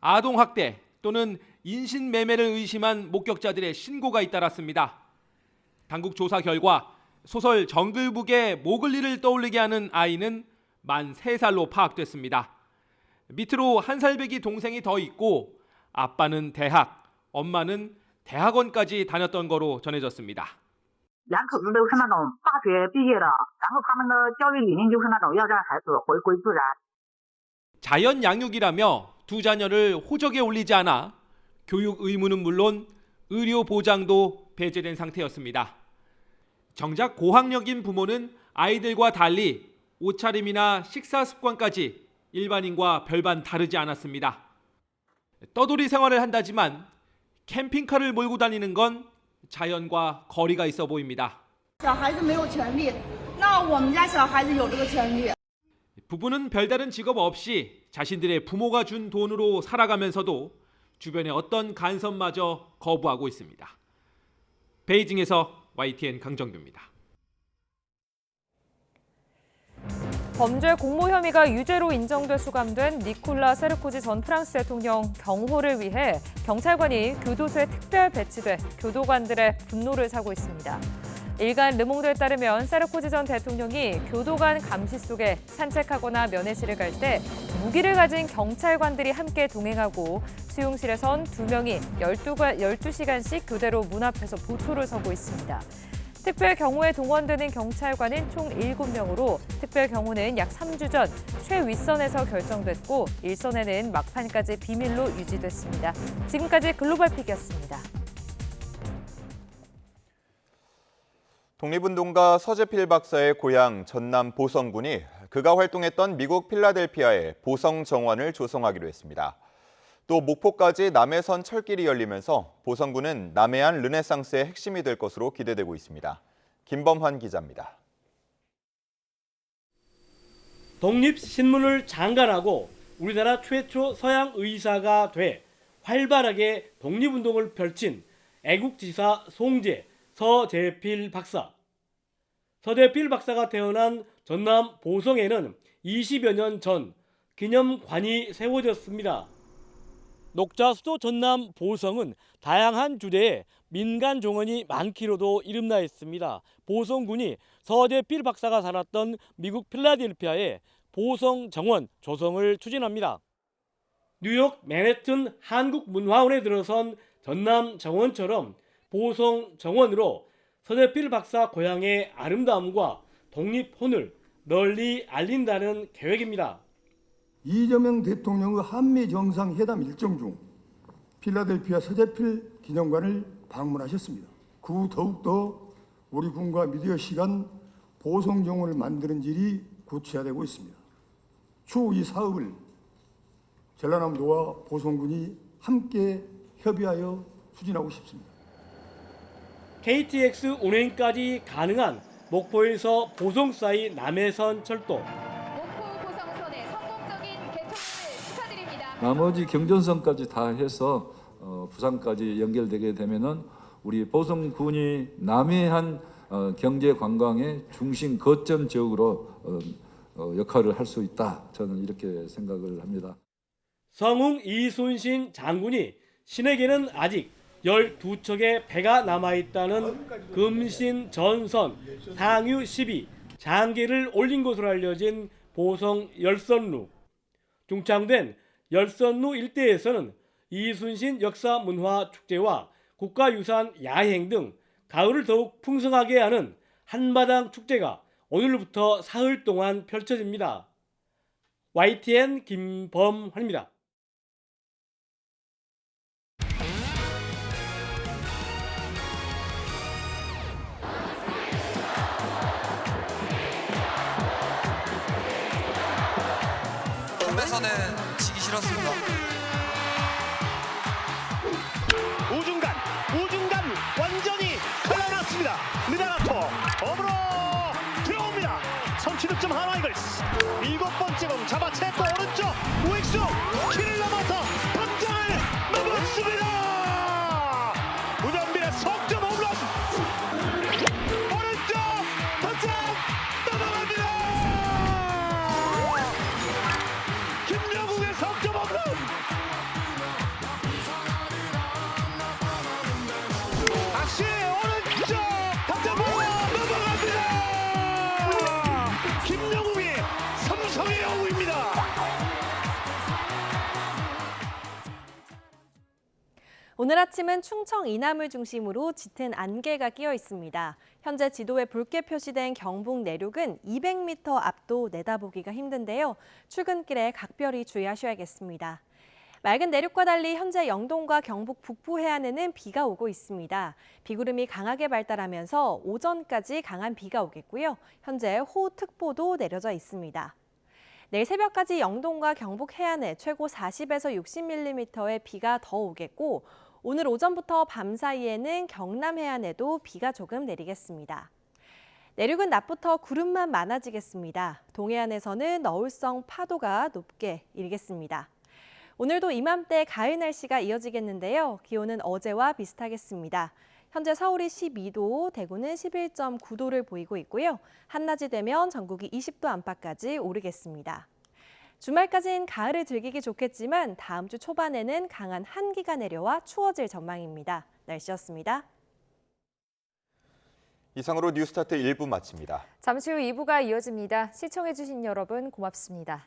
아동 학대 또는 인신 매매를 의심한 목격자들의 신고가 잇따랐습니다. 당국 조사 결과 소설 정글북의 모글리를 떠올리게 하는 아이는 만 3살로 파악됐습니다. 밑으로 1살배기 동생이 더 있고 아빠는 대학, 엄마는 대학원까지 다녔던 거로 전해졌습니다. 两口子都是那种大学毕业的，然后他们的教育理念就是那种要让孩子回归自然。 자연 양육이라며 두 자녀를 호적에 올리지 않아 교육 의무는 물론 의료 보장도 배제된 상태였습니다. 정작 고학력인 부모는 아이들과 달리 옷차림이나 식사 습관까지 일반인과 별반 다르지 않았습니다. 떠돌이 생활을 한다지만 캠핑카를 몰고 다니는 건 자연과 거리가 있어 보입니다. 부부는 별다른 직업 없이 자신들의 부모가 준 돈으로 살아가면서도 주변의 어떤 간섭마저 거부하고 있습니다. 베이징에서 YTN 강정규입니다. 범죄 공모 혐의가 유죄로 인정돼 수감된 니콜라 세르코지 전 프랑스 대통령 경호를 위해 경찰관이 교도소에 특별 배치돼 교도관들의 분노를 사고 있습니다. 일간 르몽드에 따르면 세르코지 전 대통령이 교도관 감시 속에 산책하거나 면회실을 갈 때 무기를 가진 경찰관들이 함께 동행하고 수용실에선 2명이 12시간씩 교대로 문 앞에서 보초를 서고 있습니다. 특별 경호에 동원되는 경찰관은 총 7명으로 특별 경호는 약 3주 전 최윗선에서 결정됐고 일선에는 막판까지 비밀로 유지됐습니다. 지금까지 글로벌픽이었습니다. 독립운동가 서재필 박사의 고향 전남 보성군이 그가 활동했던 미국 필라델피아에 보성 정원을 조성하기로 했습니다. 또 목포까지 남해선 철길이 열리면서 보성군은 남해안 르네상스의 핵심이 될 것으로 기대되고 있습니다. 김범환 기자입니다. 독립신문을 장관하고 우리나라 최초 서양 의사가 돼 활발하게 독립운동을 펼친 애국지사 송제 서재필 박사. 서재필 박사가 태어난 전남 보성에는 20여 년 전 기념관이 세워졌습니다. 녹자 수도 전남 보성은 다양한 주제에 민간 정원이 많기로도 이름나 있습니다. 보성군이 서재필 박사가 살았던 미국 필라델피아에 보성 정원 조성을 추진합니다. 뉴욕 맨해튼 한국문화원에 들어선 전남 정원처럼 보성 정원으로 서재필 박사 고향의 아름다움과 독립혼을 널리 알린다는 계획입니다. 이재명 대통령의 한미 정상회담 일정 중 필라델피아 서재필 기념관을 방문하셨습니다. 그 후 더욱더 우리 군과 미디어 시간 보성 정원을 만드는 일이 구체화되고 있습니다. 추후 이 사업을 전라남도와 보성군이 함께 협의하여 추진하고 싶습니다. KTX 운행까지 가능한 목포에서 보성 사이 남해선 철도. 나머지 경전선까지 다 해서 부산까지 연결되게 되면은 우리 보성군이 남해안 경제 관광의 중심 거점 지역으로 역할을 할 수 있다. 저는 이렇게 생각을 합니다. 성웅 이순신 장군이 신에게는 아직 12척의 배가 남아있다는 금신 전선 상유 12 장계를 올린 것으로 알려진 보성 열선루. 중창된 열선루 일대에서는 이순신 역사문화 축제와 국가유산 야행 등 가을을 더욱 풍성하게 하는 한마당 축제가 오늘부터 사흘 동안 펼쳐집니다. YTN 김범환입니다. 홈에서는 지기 싫었습니다. 우중간 득점 하나 이글스. 7번째 공 잡아챘고 오른쪽 우익수 키를 넘어서 탑장을 넘었습니다. 문현빈의 석점 홈런. 오른쪽 탑장 넘어갑니다. 김명국의 석점 홈런. 다시 오른쪽 탑장 넘어갑니다. 김영욱이 삼성의 영웅입니다. 오늘 아침은 충청 이남을 중심으로 짙은 안개가 끼어 있습니다. 현재 지도에 붉게 표시된 경북 내륙은 200m 앞도 내다보기가 힘든데요. 출근길에 각별히 주의하셔야겠습니다. 맑은 내륙과 달리 현재 영동과 경북 북부 해안에는 비가 오고 있습니다. 비구름이 강하게 발달하면서 오전까지 강한 비가 오겠고요. 현재 호우특보도 내려져 있습니다. 내일 새벽까지 영동과 경북 해안에 최고 40에서 60mm의 비가 더 오겠고 오늘 오전부터 밤 사이에는 경남 해안에도 비가 조금 내리겠습니다. 내륙은 낮부터 구름만 많아지겠습니다. 동해안에서는 너울성 파도가 높게 일겠습니다. 오늘도 이맘때 가을 날씨가 이어지겠는데요. 기온은 어제와 비슷하겠습니다. 현재 서울이 12도, 대구는 11.9도를 보이고 있고요. 한낮이 되면 전국이 20도 안팎까지 오르겠습니다. 주말까지는 가을을 즐기기 좋겠지만 다음 주 초반에는 강한 한기가 내려와 추워질 전망입니다. 날씨였습니다. 이상으로 뉴스타트 1부 마칩니다. 잠시 후 2부가 이어집니다. 시청해주신 여러분 고맙습니다.